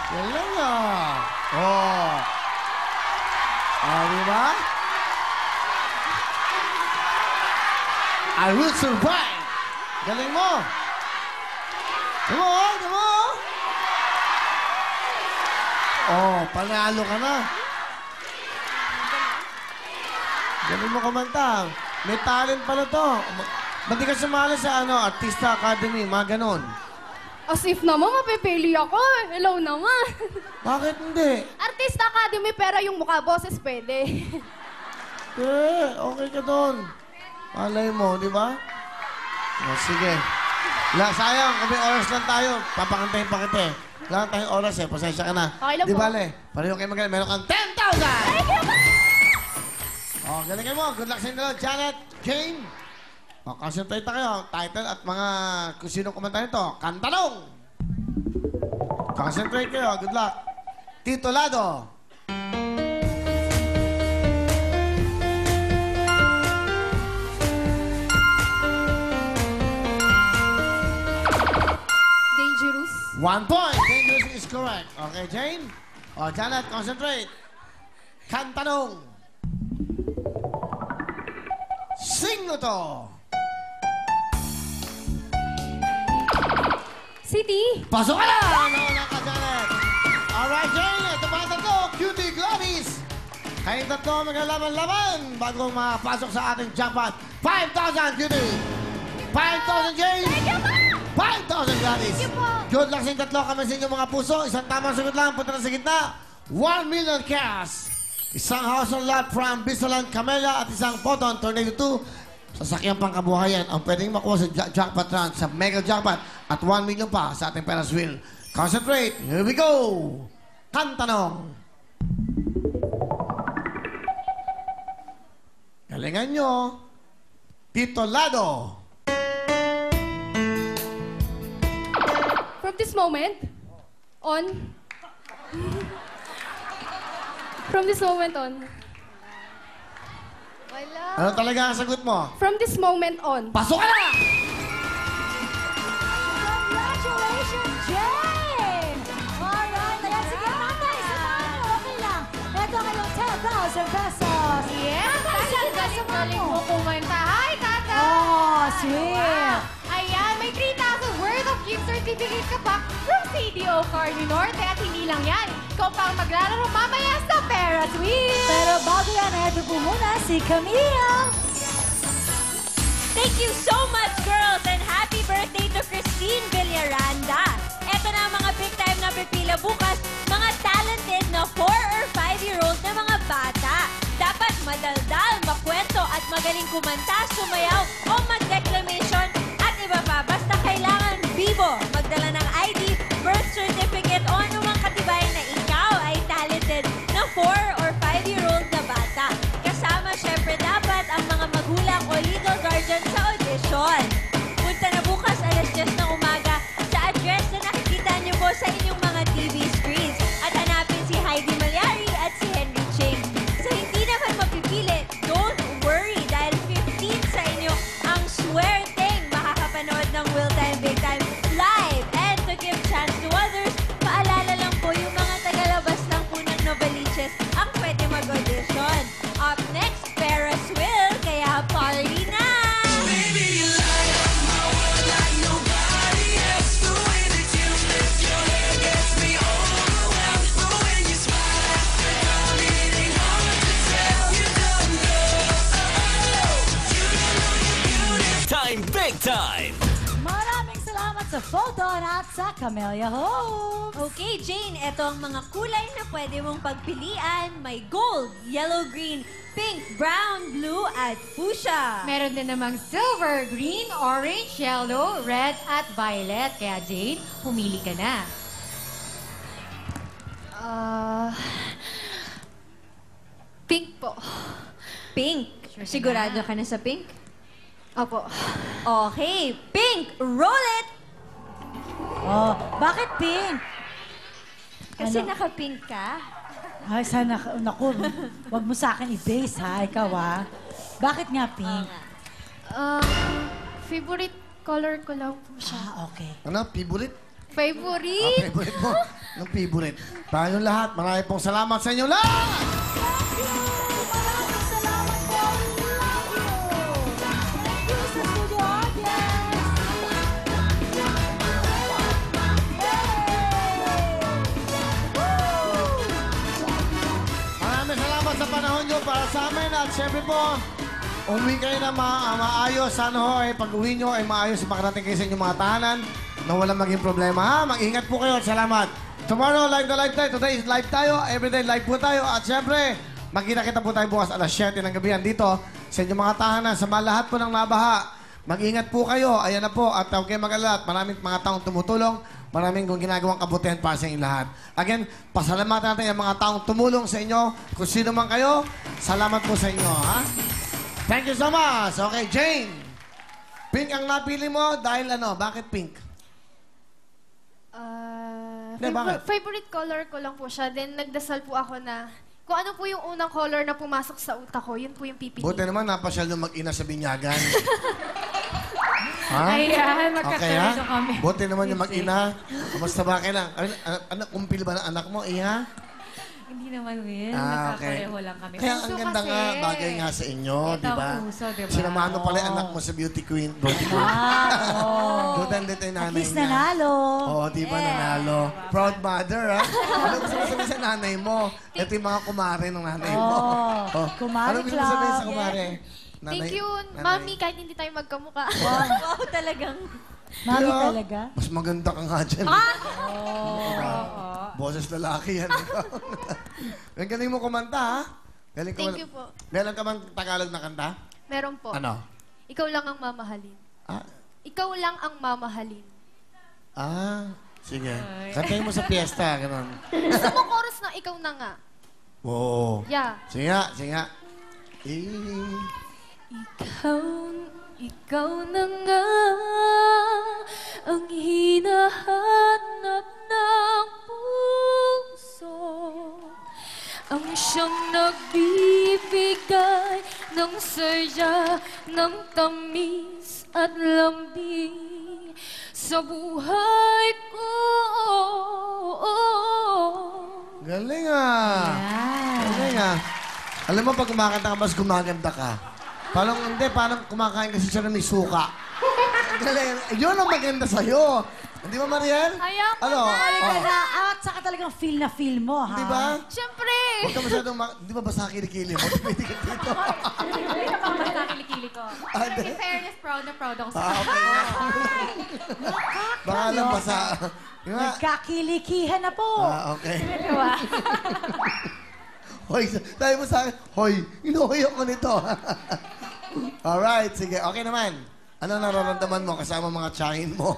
Yan lang ah. Oh. Ah, di ba? I will survive. Galing mo. Come on, come on. Oh, panalo ka na. Galing mo kumanta. May talent pala to. Ba't di ka sumali sa Artista Academy, mga ganon? As if naman, mapipili ako. Hello naman. Bakit hindi? Artista Academy, pero yung mukha boses pwede. Okay ka doon. Malay mo, di ba? Oh, sige. Sayang, kami oras lang tayo. Papakantayin pa kita eh. Wala tayong oras eh. Pasensya ka na. Okay lang di po. bale, pareho kayo magaling. Meron kang 10,000! Thank you, ma! Oh, galing mo. Good luck sa inyo. Janet, Jane. O, concentrate na kayo. Title at mga kung sino kumanta nito. Kantanong! Concentrate kayo. Good luck. Tito Lado. Dangerous. 1 point. Dangerous is correct. Okay, Jane? O, Janet, concentrate. Kantanong. Sing mo to. City. Pasok ka na! Nauna ka, Janet. Alright, Jane. Ito pa ang tatlo. Cutie Globbies. Kayong tatlo maglalaban-laban bago makapasok sa ating jackpot. 5,000, Cutie. 5,000, Jane. Thank you, ma! 5,000, Globbies. Thank you po. Good luck sa inyong tatlo. Kami sa inyong mga puso. Isang tamang sagot lang. Punta na sa gitna. 1 million cash. Isang house on lot from Bisalan, Camellia at isang Photon Tornado 2. Sasakyang pangkabuhayan ang pwedeng makuha sa jackpot run sa mega jackpot at 1 million pa sa ating Ferris wheel. Concentrate. Here we go. Kantanong. Galingan nyo. Tito Lado. From this moment on. From this moment on. Wala. Ano talaga ang sagot mo? From this moment on. Pasok ka na! Congratulations, Jane! Alright, ayan, sige, tatay, samahan mo, okay lang. Ito kayong 10,000 pesos. Yes! Tatay, Galing mo kumanta. Hi, tata! Oh, sweet. Ayan, may 3,000 worth of gift certificate ka pa from CDO Carne Norte. At hindi lang yan. Ikaw pa ang maglalaro mamaya sa Ferris wheel. Pero bago yan, ito po muna si Camille. Thank you so much, girls, and happy birthday to Christine Villaranda. Eto na ang mga big time na pipila bukas, mga talented na 4 or 5-year-old na mga bata. Dapat madaldal, makwento at magaling kumanta, sumayaw o mag-declamation at iba pa. Basta kailangan bibo, magdala ng ID, birth certificate o anumang katibayan na ikaw ay talented na 4 or 5-year-old na bata. Kasama syempre dapat ang mga magulang o legal guardian sa audition. Punta na bukas alas 10 ng umaga sa address na nakikita niyo po sa inyong mga TV screens. At hanapin si Heidi Malyari at si Henry Ching. Sa hindi naman mapipili, don't worry dahil 15 sa inyo ang swerteng makakapanood ng Will Time Big Time live. And to give chance to others, paalala lang po yung mga tagalabas ng punang Novaliches ang pwede mag-audition. Up next, Ferris wheel, kaya party na! Time, big time! Maraming salamat sa Photon at sa Camellia Homes. Okay, Jane, ito ang mga kulay na pwede mong pagpilian. May gold, yellow, green, pink, brown, blue, at fuchsia. Meron din namang silver, green, orange, yellow, red, at violet. Kaya Jane, pumili ka na. Pink po. Pink. Sigurado ka na sa pink? Opo. Okay, pink, roll it! Oh, bakit pink? Kasi Ano? naka-pink ka. Ay, sana, naku, wag mo sa akin i-base ha, ikaw ha. Bakit nga pink? Favorite color ko lang po siya. Ah, okay. Ano? Favorite? Favorite? Favorite mo? ng favorite. Tayong lahat, marami pong salamat sa inyo lahat! Thank you! Maraming salamat po! Love you! Thank you sa studio audience! Maraming salamat sa panahon nyo para sa amin at syempre po, umuwi kayo na maayos. Sana ho, pag-uwi nyo ay maayos makarating kayo sa inyong mga tahanan na walang maging problema. Ha? Mag-ingat po kayo at salamat. Tomorrow, live na live tayo. Today is live tayo. Everyday live po tayo. At syempre, magkita-kita po tayo bukas alas 7 ng gabi dito sa inyong mga tahanan. Sa mga lahat po ng nabaha, mag-ingat po kayo. Ayan na po. At huwag kayo mag-alala. Maraming mga taong tumutulong. Maraming kong ginagawang kabutihan para sa inyong lahat. Again, pasalamatan natin ang mga taong tumulong sa inyo. Kung sino man kayo, salamat po sa inyo. Ha? Thank you so much. Okay, Jane. Pink ang napili mo dahil ano? Bakit pink? Hindi, bakit? Favorite color ko lang po siya. Then nagdasal po ako na kung ano po yung unang color na pumasok sa utak ko, yun po yung pipiliin. Buti naman napasyal ng mag-ina sa binyagan. Ha? Ayan, Okay, ha? magkakaroon kami. Buti naman yung mag-ina. Kamusta ba kayo lang? Anak, kumpil ba ng anak mo? Iha? Hindi naman, Will. Ah, okay. Nagkakareho lang kami. Kaya Puso ang ganda kasi. nga, bagay nga sa inyo, Ito di ang ba? puso, di ba? Sinamahan mo pala yung anak mo sa beauty queen. Beauty queen. Butan dito yung At nanay least niya. nanalo. Oo, di ba nanalo? Proud mother, ha? Ano gusto mo sabihin sa nanay mo? Ito yung mga kumare ng nanay mo. Oh, kumare Ano gusto mo sabihin sa club. kumare? Thank you, nanay. Mami, kahit hindi tayo magkamuka. Wow, talagang. Mami Kaya, talaga. Mas maganda ka nga dyan. Boses lalaki yan. Ang galing mo kumanta, ha? Galing Thank you po. Meron ka bang Tagalog na kanta? Meron po. Ano? Ikaw lang ang mamahalin. Ah, Ikaw lang ang mamahalin. sige. Kantayin mo sa piyesta, gano'n. Gusto mo chorus na ikaw na nga. Oo. Yeah. Sige nga, sige nga. Ikaw na nga ang hinahanap ng puso. Ang siyang nagbibigay ng saya, ng tamis at lambing sa buhay ko. Galing ah. Galing ah. Alam mo, pag kumakanta ka, mas gumaganda ka. Parang hindi, parang kumakain kasi siya na may suka. Galing. Yun ang maganda sa'yo. Hindi ba, Mariel? Ayoko ano? na. Oh. At saka talagang feel na feel mo, ha? Di ba? Siyempre! Huwag ka masyadong, di ba basta kilikili mo? Pwede ka dito. Hindi na pang basta kilikili ko. Ate. In fairness, proud na proud ako sa Okay nga. Baka lang basa. Di ba? Nagkakilikihan na po. Okay. Hoy, tayo mo sa akin, hoy, inuhoy ako nito. Alright, sige, okay naman. Ano nararamdaman mo kasama mga tsahin mo?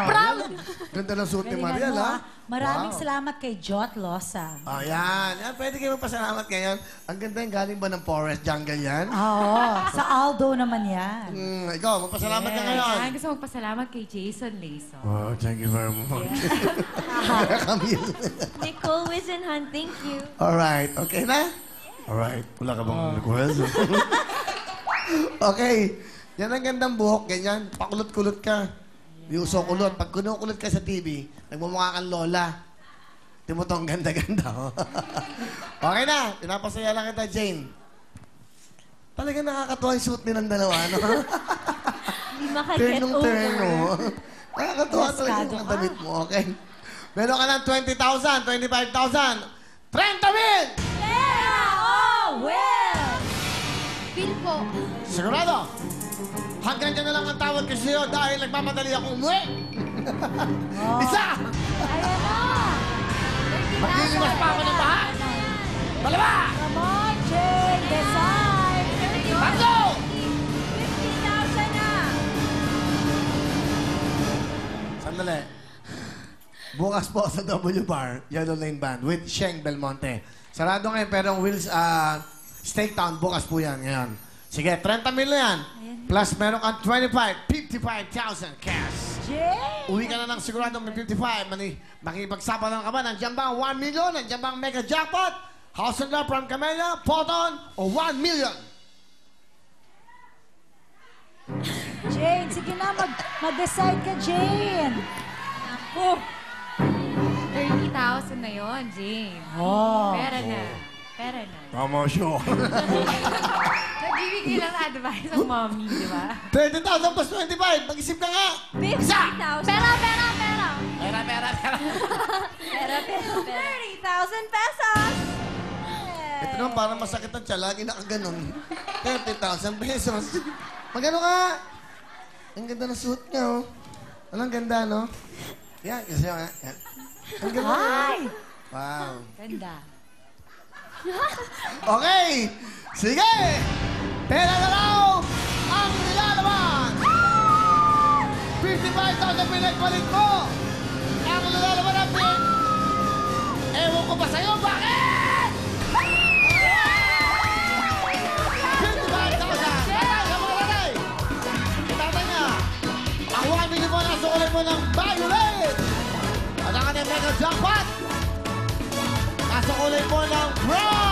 Proud! Ganda ng suit ni Galingan Mariel, mo, ha? Maraming Wow. salamat kay Jot Losa. Ayan. Pwede kayo magpasalamat ngayon. Ang ganda yung galing ba ng forest jungle yan? Oo, sa Aldo naman yan. Ikaw, magpasalamat ka ngayon. Ay, gusto magpasalamat kay Jason Layson. Oh, thank you very much. Camille. Nicole Wisenhunt, thank you. Alright, okay na? Alright, wala ka bang request? Okay, yan ang gandang buhok, ganyan. Pakulot-kulot ka. Di uso kulot. Pag kunukulot ka sa TV, nagmumukha kang lola. Di mo to, ang ganda-ganda. Oh. Okay na, pinapasaya lang kita, Jane. Talaga nakakatuwa yung suit nilang dalawa, no? Hindi maka-get over. Turnong-turno. Nakakatuwa talaga Maskado yung ka. damit mo, okay? Meron ka ng 20,000, 25,000, 30,000! Yeah! Oh, well! Feel po. Sigurado! Hanggang dyan na lang ang tawag ko sa'yo dahil nagmamadali akong umuwi! Isa! Ayan na! Maglilimas pa ako ng bahay! Dalawa! Come on, Jane! Decide! Tatlo! 50,000 na! Sandali. Bukas po sa W Bar, Yellow Lane Band with Sheng Belmonte. Sarado ngayon pero ang Will's Steak Town, bukas po yan ngayon. Sige, 30 mil na yan. Plus meron kang 55,000 cash. Jane! Uwi ka na ng siguradong may 55. Makipagsapan lang ka ba? Nandiyan ba ang 1 million? Nandiyan ba ang mega jackpot? House and Love from Camellia, Photon, o 1 million? Jane, sige na, mag-decide ka, Jane! Ako. 30,000 na yon, Jane. Oh. Pera na. Pera na. Promotion. Nagbibigay lang advice ang mommy, di ba? 30,000 plus 25. Mag-isip ka nga. 50,000. Pera, pera, pera. Pera, 30,000 pesos! Ito naman, parang masakit ang tiyan. Lagi nakaganon. 30,000 pesos. Magano ka? Ang ganda ng suit niya, oh. Anong ganda, no? Yan, kasi nga. Yan. Ang ganda. Ay! Wow. Ganda. Okay! Sige! Pera na raw ang nilalaman! 55,000 pinagpalit mo! Ang nilalaman natin! Ewan ko ba sa'yo, bakit? 55,000! Tatay, ang mga tatay! Tatay niya, ang 1 million mo nasa ulit mo ng Violet! At ang ating mega jackpot! Nasa ulit mo ng Brown!